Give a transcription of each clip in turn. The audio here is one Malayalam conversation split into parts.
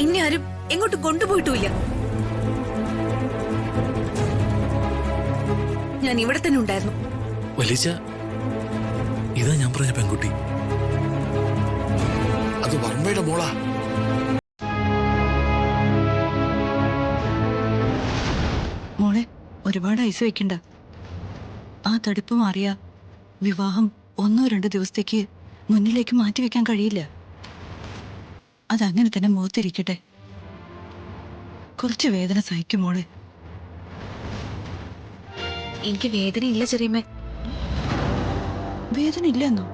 എന്നെ ആരും എങ്ങോട്ടും കൊണ്ടുപോയിട്ടുമില്ല. ഞാൻ ഇവിടെ തന്നെ ഉണ്ടായിരുന്നു. വലിയ ഇതാ ഞാൻ പറഞ്ഞ പെൺകുട്ടി. അത് വർമ്മയുടെ മോളാ. മോളെ, ഒരുപാട് ഐസ് വെക്കണ്ട. ആ തടുപ്പ് മാറിയ വിവാഹം 1-2 ദിവസത്തേക്ക് മുന്നിലേക്ക് മാറ്റിവെക്കാൻ കഴിയില്ല. അതങ്ങനെ തന്നെ മുഖത്തിരിക്കട്ടെ. കുറച്ച് വേദന സഹിക്കും മോളെ. എനിക്ക് വേദനയില്ല ചെറിയമ്മേ. വേദന ഇല്ലെന്നോ?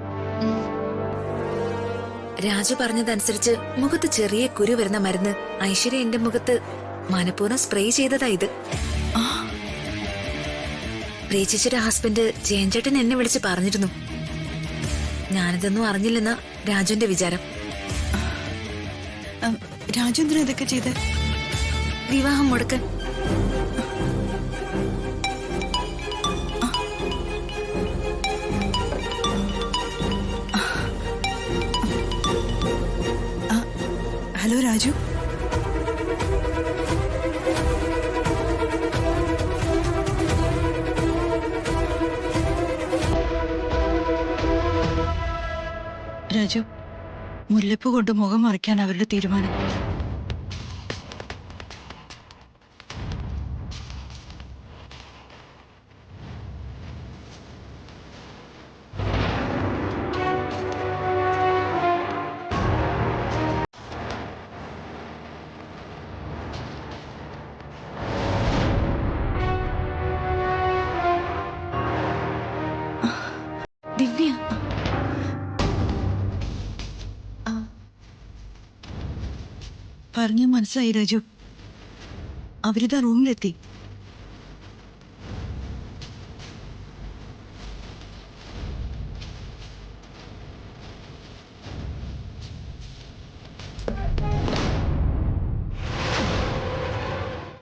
രാജു പറഞ്ഞതനുസരിച്ച് മുഖത്ത് ചെറിയ കുരു വരുന്ന മരുന്ന് ഐശ്വര്യ എന്റെ മുഖത്ത് മനഃപൂർവ്വം സ്പ്രേ ചെയ്തതാ ഇത്. പ്രിയചേച്ചിയുടെ ഹസ്ബൻഡ് ജയൻചേട്ടൻ എന്നെ വിളിച്ച് പറഞ്ഞിരുന്നു. ഞാനിതൊന്നും അറിഞ്ഞില്ലെന്ന രാജുവിന്റെ വിചാരം. രാജേന്ദ്രൻ ഇതൊക്കെ ചെയ്ത് വിവാഹം മുടക്കാൻ. ഹലോ രാജു. രാജു, മുല്ലപ്പൂ കൊണ്ട് മുഖം മറയ്ക്കാൻ അവരുടെ തീരുമാനം. ദിവ്യ, പറഞ്ഞു മനസ്സിലായി രാജു. അവരിതാ റൂമിലെത്തി.